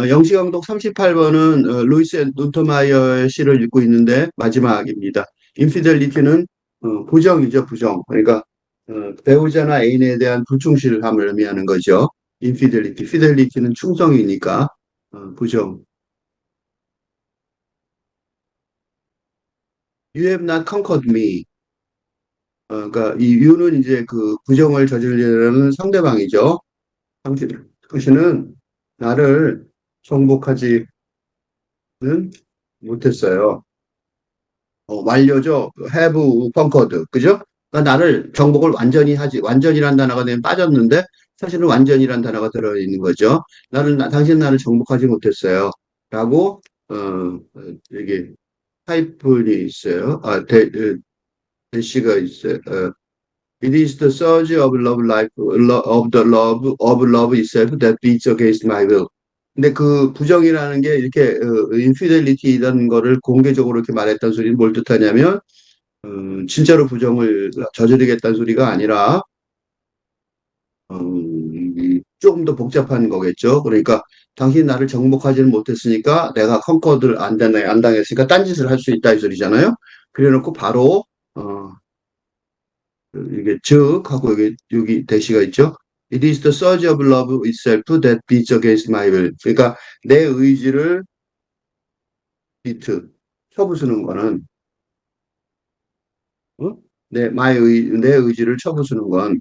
영시강독 38번은 루이스 앤 운터마이어의 시를 읽고 있는데 마지막입니다. 인피델리티는 부정이죠, 부정. 그러니까 배우자나 애인에 대한 불충실함을 의미하는 거죠. 인피델리티, 피델리티는 충성이니까 부정. You have not conquered me. 그러니까 이 you는 이제 그 부정을 저지르려는 상대방이죠. 당신은 나를 정복하지는 못했어요. 완료죠. have conquered. 그죠? 그러니까 나를 정복을 완전이란 단어가 되면 빠졌는데, 사실은 완전이란 단어가 들어있는 거죠. 당신 나를 정복하지 못했어요. 라고, 이게, 타이틀이 있어요. 대시가 있어요. It is the surge of love life, of the love, of love itself that beats against my will. 근데 그 부정이라는 게 이렇게 인피델리티라는 거를 공개적으로 이렇게 말했다는 소리는 뭘 뜻하냐면 진짜로 부정을 저지르겠다는 소리가 아니라 조금 더 복잡한 거겠죠. 그러니까 당신이 나를 정복하지는 못했으니까 내가 컨커드를 안 당했으니까 딴짓을 할 수 있다 이 소리잖아요. 그래놓고 바로 이게 즉 하고 여기 대시가 있죠. It is the surge of love itself that beats against my will. 그러니까 내 의지를 비트 쳐부수는 거는 어? 내 의지를 쳐부수는 건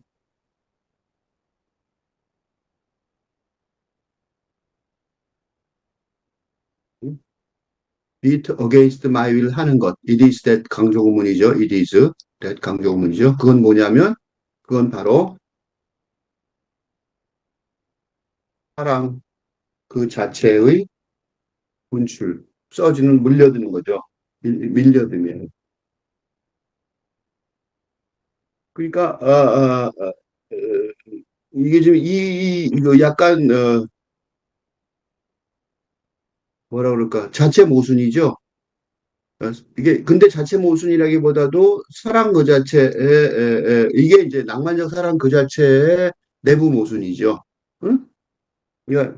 beat against my will 하는 것. It is that 강조구문이죠. It is that 강조구문이죠. 그건 뭐냐면 그건 바로 사랑 그 자체의 분출, 서지는 물려드는 거죠. 밀려드면. 그러니까 이게 지금 이거 약간 뭐라 그럴까 자체 모순이죠. 이게 근데 자체 모순이라기보다도 사랑 그 자체에 이게 이제 낭만적 사랑 그 자체의 내부 모순이죠. 응? 이거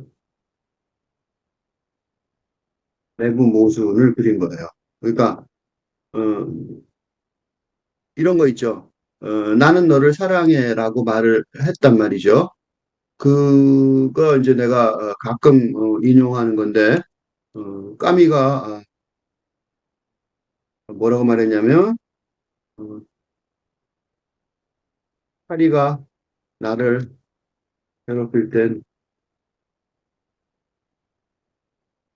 내부 모순을 그린 거예요. 그러니까 어, 이런 거 있죠. 나는 너를 사랑해라고 말을 했단 말이죠. 그거 이제 내가 가끔 인용하는 건데 까미가 뭐라고 말했냐면 어, 파리가 나를 괴롭힐 땐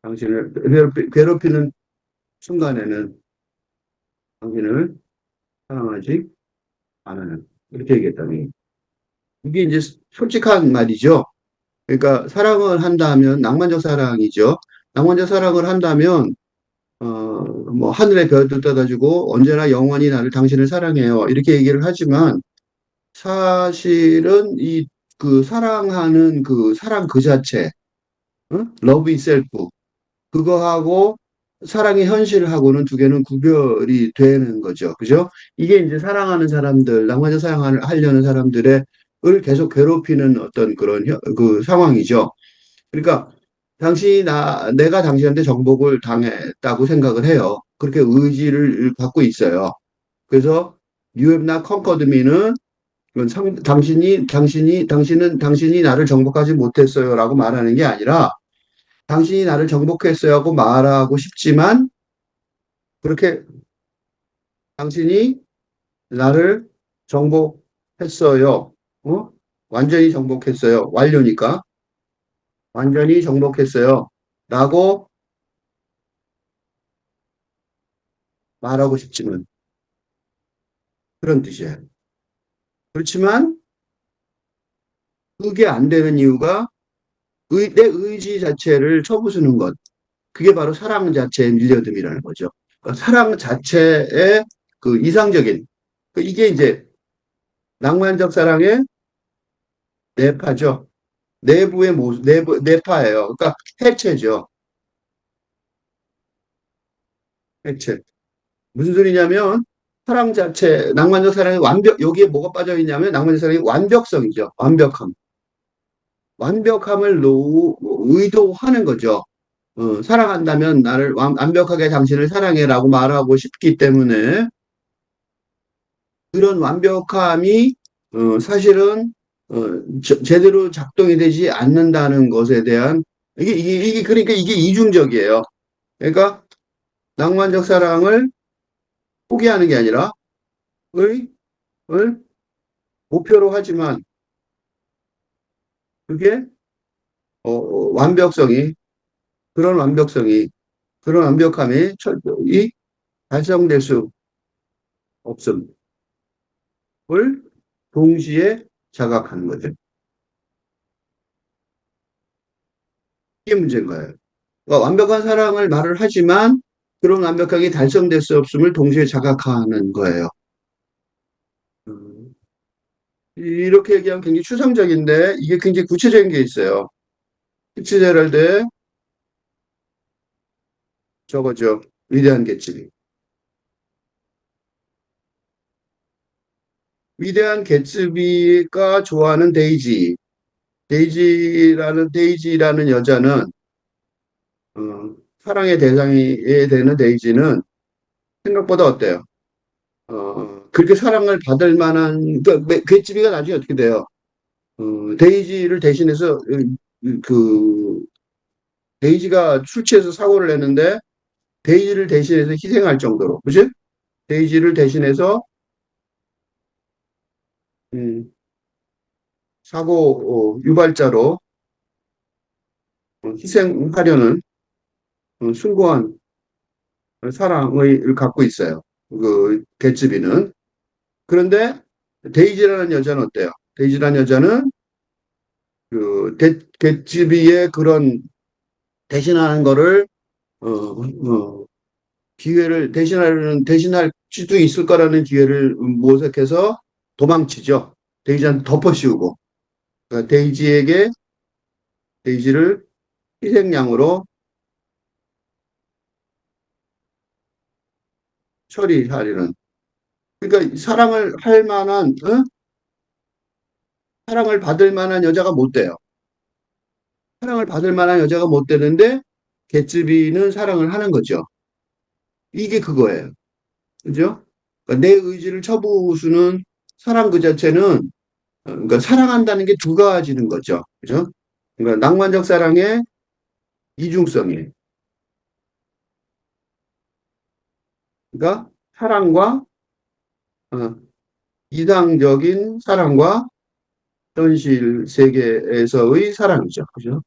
당신을 괴롭히는 순간에는 당신을 사랑하지 않아요. 이렇게 얘기했다니. 이게 이제 솔직한 말이죠. 그러니까 사랑을 한다면 낭만적 사랑이죠. 낭만적 사랑을 한다면 뭐 하늘의 별도 떠다주고 언제나 영원히 당신을 사랑해요. 이렇게 얘기를 하지만 사실은 이 그 사랑하는 그 사랑 그 자체, 러브 이셀프 그거하고 사랑의 현실하고는 두 개는 구별이 되는 거죠. 그죠? 이게 이제 사랑하는 사람들, 낭만적 사랑을 하려는 사람들의 을 계속 괴롭히는 어떤 그런 그 상황이죠. 그러니까 내가 당신한테 정복을 당했다고 생각을 해요. 그렇게 의지를 갖고 있어요. 그래서 You have not conquered me는 당신이 나를 정복하지 못했어요라고 말하는 게 아니라 당신이 나를 정복했어요 하고 말하고 싶지만 그렇게 당신이 나를 정복했어요. 어? 완전히 정복했어요. 완료니까. 완전히 정복했어요. 라고 말하고 싶지만 그런 뜻이에요. 그렇지만 그게 안 되는 이유가 내 의지 자체를 쳐부수는 것. 그게 바로 사랑 자체의 밀려듦이라는 거죠. 그러니까 사랑 자체의 그 이상적인 이게 이제 낭만적 사랑의 내파죠. 내부의 모습, 내파예요. 그러니까 해체죠. 해체. 무슨 소리냐면 사랑 자체, 낭만적 사랑의 여기에 뭐가 빠져 있냐면 낭만적 사랑의 완벽성이죠. 완벽함. 완벽함을 의도하는 거죠. 사랑한다면 나를 완벽하게 당신을 사랑해라고 말하고 싶기 때문에 그런 완벽함이 사실은 어, 제대로 작동이 되지 않는다는 것에 대한 이게 그러니까 이게 이중적이에요. 그러니까 낭만적 사랑을 포기하는 게 아니라 의, 을 목표로 하지만 그게 완벽성이 그런 완벽성이 그런 완벽함이 철저히 달성될 수 없음을 동시에 자각하는 거죠. 이게 문제인 거예요. 그러니까 완벽한 사랑을 말을 하지만 그런 완벽하게 달성될 수 없음을 동시에 자각하는 거예요. 음, 이렇게 얘기하면 굉장히 추상적인데 이게 굉장히 구체적인 게 있어요. 피츠제럴드의 저거죠. 위대한 개츠비. 위대한 개츠비가 좋아하는 데이지라는 여자는 사랑의 대상이 되는 데이지는 생각보다 어때요? 그렇게 사랑을 받을 만한 그 개츠비가 나중에 어떻게 돼요? 데이지를 대신해서 그 데이지가 술 취해서 사고를 냈는데 데이지를 대신해서 희생할 정도로, 그지? 데이지를 대신해서 음, 사고 유발자로 희생하려는 숭고한 사랑을 갖고 있어요. 그 개츠비는. 그런데 데이지라는 여자는 어때요? 데이지라는 여자는 개츠비의 그런 대신하는 거를 기회를 대신할 수도 있을 거라는 기회를 모색해서 도망치죠. 데이지한테 덮어씌우고 그러니까 데이지를 희생양으로 처리하려는 그러니까 사랑을 받을 만한 여자가 못 돼요. 사랑을 받을 만한 여자가 못 되는데 개츠비는 사랑을 하는 거죠. 이게 그거예요. 그죠? 그러니까 내 의지를 쳐부수는 사랑 그 자체는 그러니까 사랑한다는 게 두 가지는 거죠. 그죠? 그러니까 낭만적 사랑의 이중성이에요. 그러니까 사랑과 어, 이상적인 사랑과 현실 세계에서의 사랑이죠. 그죠?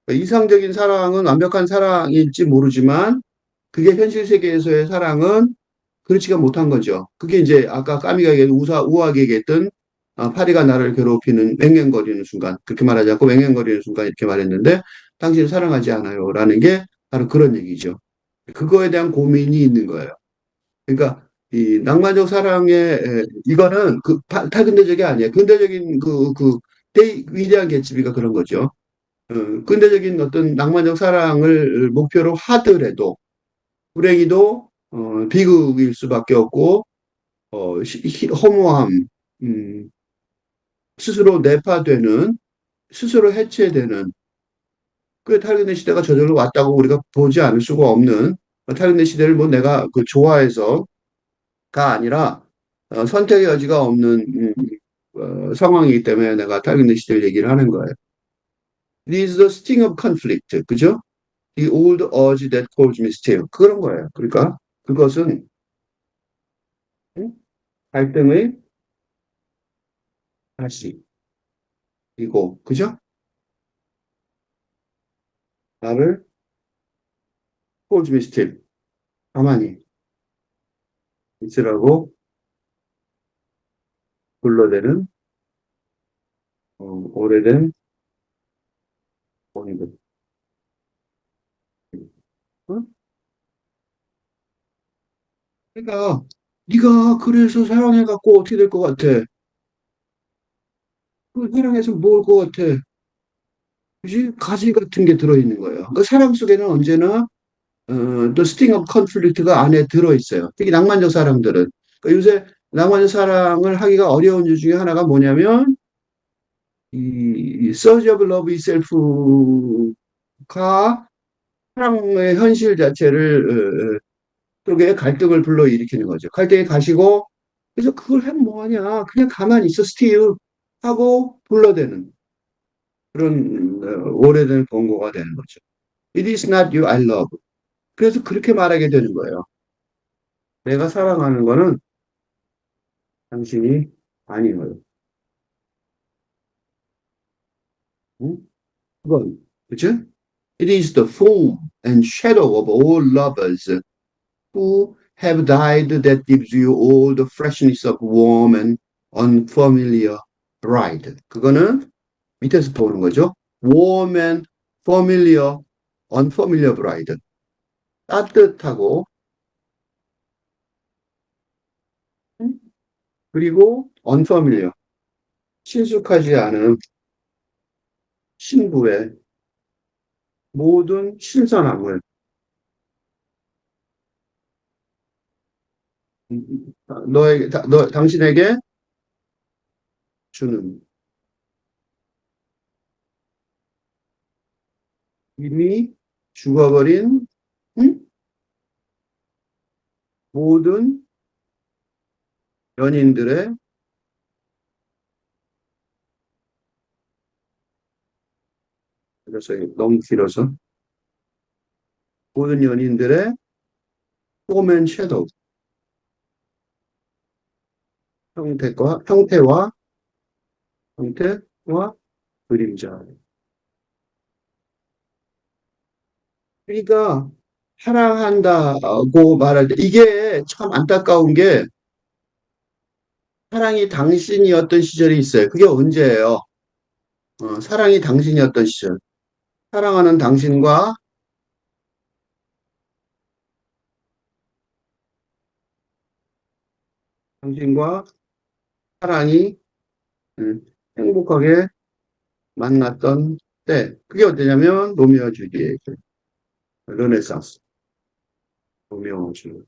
그러니까 이상적인 사랑은 완벽한 사랑일지 모르지만 그게 현실 세계에서의 사랑은 그렇지가 못한 거죠. 그게 이제 아까 까미가 우아하게 얘기했던 파리가 나를 괴롭히는 맹행거리는 순간 그렇게 말하지 않고 맹행거리는 순간 이렇게 말했는데 당신을 사랑하지 않아요 라는 게 바로 그런 얘기죠. 그거에 대한 고민이 있는 거예요. 그러니까 이 낭만적 사랑의 이거는 탈근대적이 아니에요. 근대적인 위대한 개츠비가 그런 거죠. 근대적인 어떤 낭만적 사랑을 목표로 하더라도 불행히도 비극일 수밖에 없고 허무함, 음, 스스로 내파되는, 스스로 해체되는 그 탈근의 시대가 저절로 왔다고 우리가 보지 않을 수가 없는 탈근의 시대를 뭐 내가 그 좋아해서가 아니라 선택의 여지가 없는 상황이기 때문에 내가 탈근의 시대를 얘기를 하는 거예요. This is the sting of conflict, 그죠? The old urge that calls me still. 그런 거예요. 그러니까 그것은 음, 갈등의 다시 이고 그죠? 나를 calls me still. 가만히 있으라고 불러대는 오래된 본이거든. 어? 그러니까 네가 그래서 사랑해갖고 어떻게 될 것 같아? 그 사랑해서 뭘 것 같아? 그지? 가지 같은 게 들어있는 거예요. 그 사랑 속에는 언제나 또 스팅 오브 컨플릭트가 안에 들어있어요. 특히 낭만적 사랑들은. 그러니까 요새 낭만적 사랑을 하기가 어려운 이유 중에 하나가 뭐냐면 이 Surge of Love Itself가 사랑의 현실 자체를 쪽에 갈등을 불러일으키는 거죠. 갈등이 가시고 그래서 그걸 하면 뭐하냐 그냥 가만히 있어 스티브 하고 불러대는 그런 오래된 권고가 되는 거죠. It is not you I love. 그래서 그렇게 말하게 되는 거예요. 내가 사랑하는 거는 당신이 아니에요. 응? 그건 그죠? It is the form and shadow of all lovers who have died that gives you all the freshness of warm and unfamiliar bride. 그거는 밑에서 보는 거죠. warm and familiar, unfamiliar bride. 따뜻하고 그리고 unfamiliar, 친숙하지 않은 신부의 모든 신선함을 당신에게 주는 이미 죽어버린 응? 모든 연인들의 그래서 너무 길어서 모든 연인들의 폼앤 섀도우 형태와 그림자. 그러니까 사랑한다고 말할 때 이게 참 안타까운 게 사랑이 당신이었던 시절이 있어요. 그게 언제예요? 사랑이 당신이었던 시절. 사랑하는 당신과 사랑이 행복하게 만났던 때. 그게 어떠냐면 로미오와 줄리엣, 르네상스, 로미오와 줄리엣.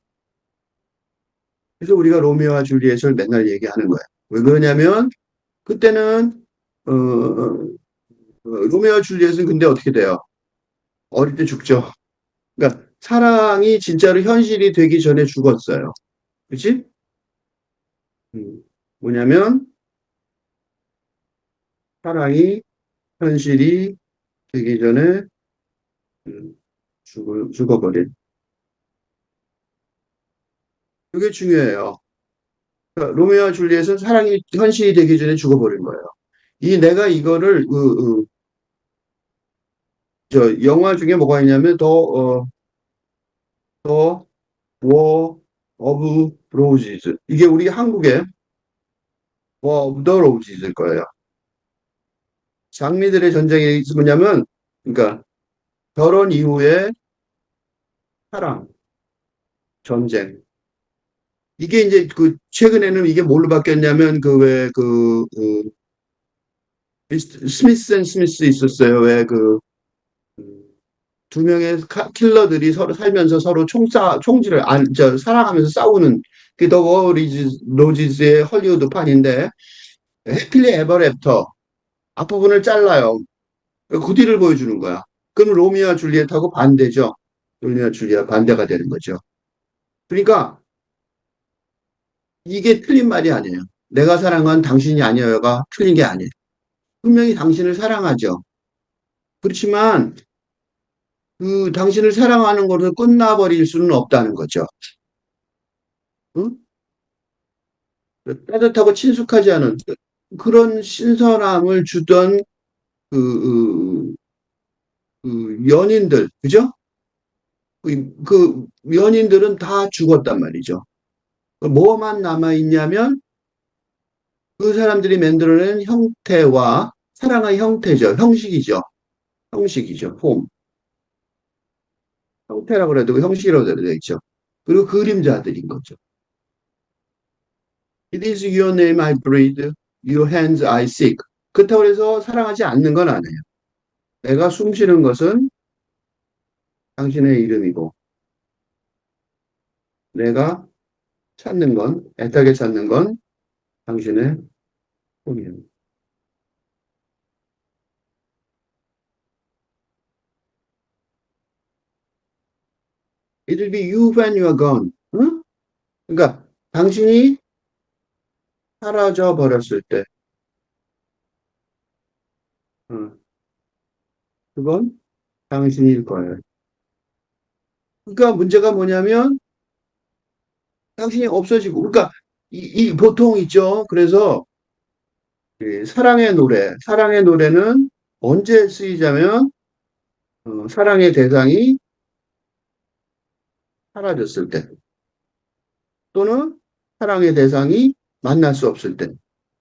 그래서 우리가 로미오와 줄리엣을 맨날 얘기하는 거예요. 왜 그러냐면 그때는 로미오와 줄리엣은 근데 어떻게 돼요? 어릴 때 죽죠. 그러니까 사랑이 진짜로 현실이 되기 전에 죽었어요. 그치? 음, 뭐냐면 사랑이 현실이 되기 전에 음, 죽어버린. 그게 중요해요. 그러니까 로미오와 줄리엣은 사랑이 현실이 되기 전에 죽어버린 거예요. 이 내가 이거를 저 영화 중에 뭐가 있냐면 더 워 오브 로지즈 이게 우리 한국에 워 오브 더 로지즈일 거예요. 장미들의 전쟁이 뭐냐면 그러니까 결혼 이후에 사랑 전쟁 이게 이제 그 최근에는 이게 뭘로 바뀌었냐면 그 왜 스미스 앤 스미스 있었어요. 왜 그 두 명의 킬러들이 서로 살면서 서로 총질을 사랑하면서 싸우는 그더 로지즈의 헐리우드판인데 해필리 에버 애프터 앞부분을 잘라요. 그 뒤를 보여주는 거야. 그럼 로미오와 줄리엣하고 반대죠. 로미오와 줄리엣 반대가 되는 거죠. 그러니까 이게 틀린 말이 아니에요. 내가 사랑한 당신이 아니어요가 틀린 게 아니에요. 분명히 당신을 사랑하죠. 그렇지만 그 당신을 사랑하는 것으로 끝나버릴 수는 없다는 거죠. 응? 따뜻하고 친숙하지 않은 그런 신선함을 주던 그, 연인들, 그죠? 그 연인들은 다 죽었단 말이죠. 뭐만 남아있냐면 그 사람들이 만들어낸 형태와 사랑의 형태죠. 형식이죠. 폼. 형태라고 해도 형식이라고 되어 있죠. 그리고 그림자들인 거죠. It is your name I breathe, your hands I seek. 그렇다고 해서 사랑하지 않는 건 아니에요. 내가 숨 쉬는 것은 당신의 이름이고, 내가 애타게 찾는 건 당신의 꿈이에요. It'll be you when you are gone. 응? 그러니까 당신이 사라져 버렸을 때, 응, 그건 당신일 거예요. 그러니까 문제가 뭐냐면 당신이 없어지고, 그러니까 이 보통 있죠. 그래서 이 사랑의 노래는 언제 쓰이자면 사랑의 대상이 사라졌을 때, 또는 사랑의 대상이 만날 수 없을 때,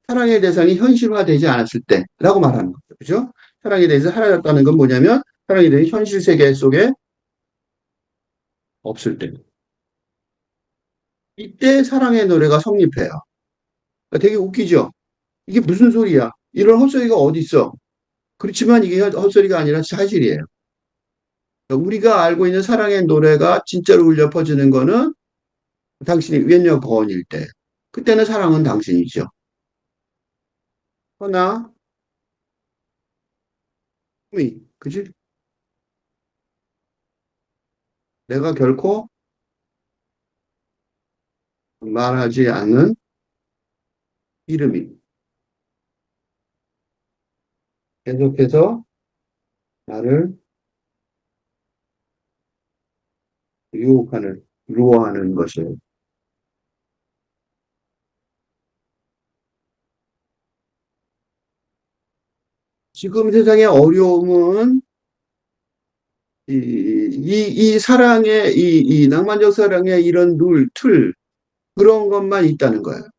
사랑의 대상이 현실화되지 않았을 때라고 말하는 거죠. 그죠? 사랑에 대해서 사라졌다는 건 뭐냐면 사랑에 대해 현실 세계 속에 없을 때. 이때 사랑의 노래가 성립해요. 그러니까 되게 웃기죠? 이게 무슨 소리야? 이런 헛소리가 어디 있어? 그렇지만 이게 헛소리가 아니라 사실이에요. 그러니까 우리가 알고 있는 사랑의 노래가 진짜로 울려 퍼지는 거는 당신이 웬여 거원일 때. 그때는 사랑은 당신이죠. 허나, 그지? 내가 결코 말하지 않는 이름이 계속해서 나를 유혹하는 것이에요. 지금 세상의 어려움은 이 사랑의, 이 낭만적 사랑의 이런 그런 것만 있다는 거예요.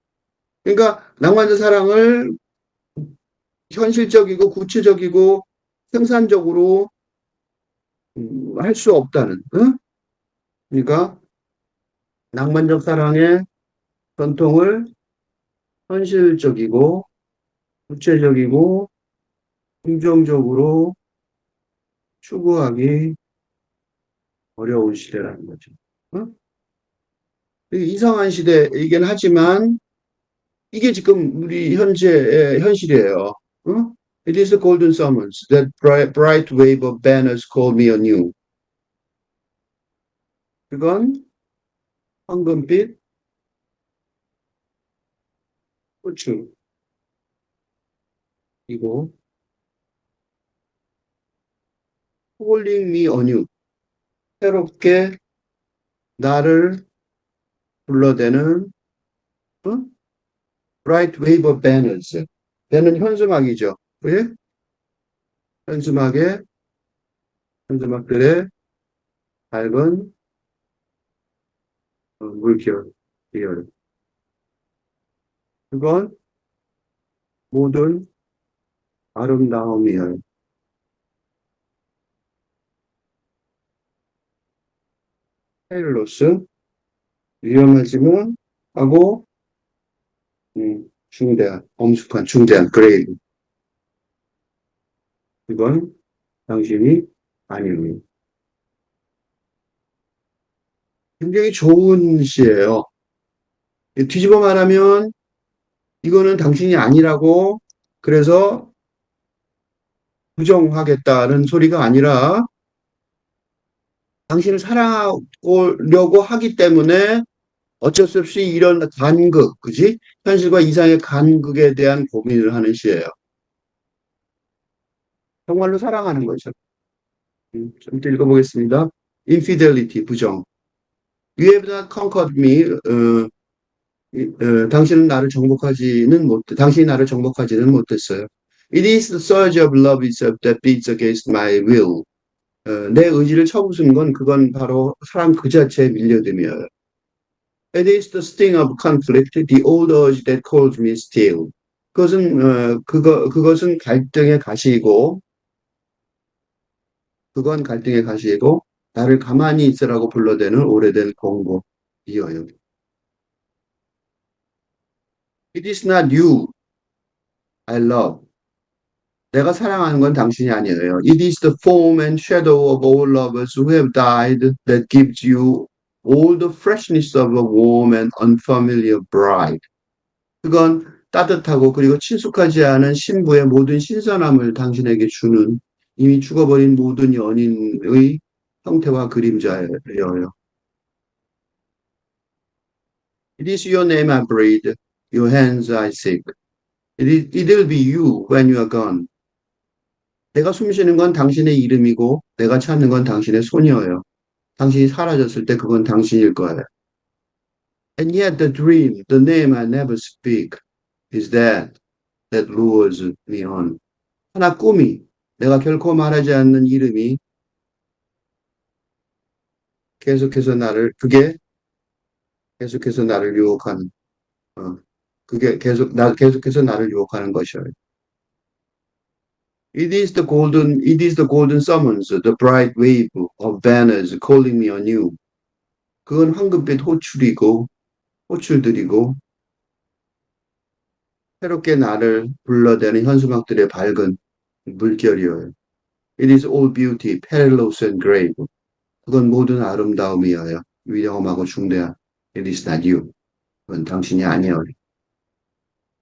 그러니까 낭만적 사랑을 현실적이고 구체적이고 생산적으로 할 수 없다는, 응? 그러니까 낭만적 사랑의 전통을 현실적이고 구체적이고 긍정적으로 추구하기 어려운 시대라는 거죠. 응? 이상한 시대이긴 하지만 이게 지금 우리 현재의 현실이에요. 응? It is the golden summons, that bright wave of banners call me anew. 그건 황금빛 호축이고 calling me anew. 새롭게 나를 불러대는 응? bright wave of banners. 배는 현수막이죠. 예? 현수막에 현수막들의 밝은 물결, 이열. 그건 모든 아름다움이에요. 헤일로스, 위험하지만 하고 중대한, 엄숙한 중대한 그레이드. 이건 당신이 아니에요. 굉장히 좋은 시예요. 뒤집어 말하면 이거는 당신이 아니라고 그래서 부정하겠다는 소리가 아니라 당신을 사랑하려고 하기 때문에 어쩔 수 없이 이런 간극, 그지? 현실과 이상의 간극에 대한 고민을 하는 시예요. 정말로 사랑하는 거죠. 좀 더 읽어보겠습니다. Infidelity, 부정. You have not conquered me. 당신이 나를 정복하지는 못했어요. It is the surge of love itself that beats against my will. 내 의지를 쳐부순 건 그건 바로 사람 그 자체에 밀려듦이에요. It is the sting of conflict, the old urge that calls me still. 그것은 갈등의 가시이고, 그건 갈등의 가시이고, 나를 가만히 있으라고 불러대는 오래된 공고이어요. It is not you I love. 내가 사랑하는 건 당신이 아니에요. It is the form and shadow of all lovers who have died that gives you all the freshness of a warm and unfamiliar bride. 그건 따뜻하고 그리고 친숙하지 않은 신부의 모든 신선함을 당신에게 주는 이미 죽어버린 모든 연인의 형태와 그림자예요. It is your name I breathe, your hands I seek. It'll be you when you are gone. 내가 숨 쉬는 건 당신의 이름이고 내가 찾는 건 당신의 손이어요. 당신이 사라졌을 때 그건 당신일 거예요. And yet the dream, the name I never speak, is that lures me on. 하나 꿈이 내가 결코 말하지 않는 이름이 그게 계속해서 나를 유혹하는, 어, 계속해서 나를 유혹하는 것이에요. It is the golden summons, the bright wave of banners calling me anew. 그건 황금빛 호출들이고, 새롭게 나를 불러대는 현수막들의 밝은 물결이에요. It is all beauty, perilous and grave. 그건 모든 아름다움이어요. 위험하고 중대한. It is not you. 그건 당신이 아니에요.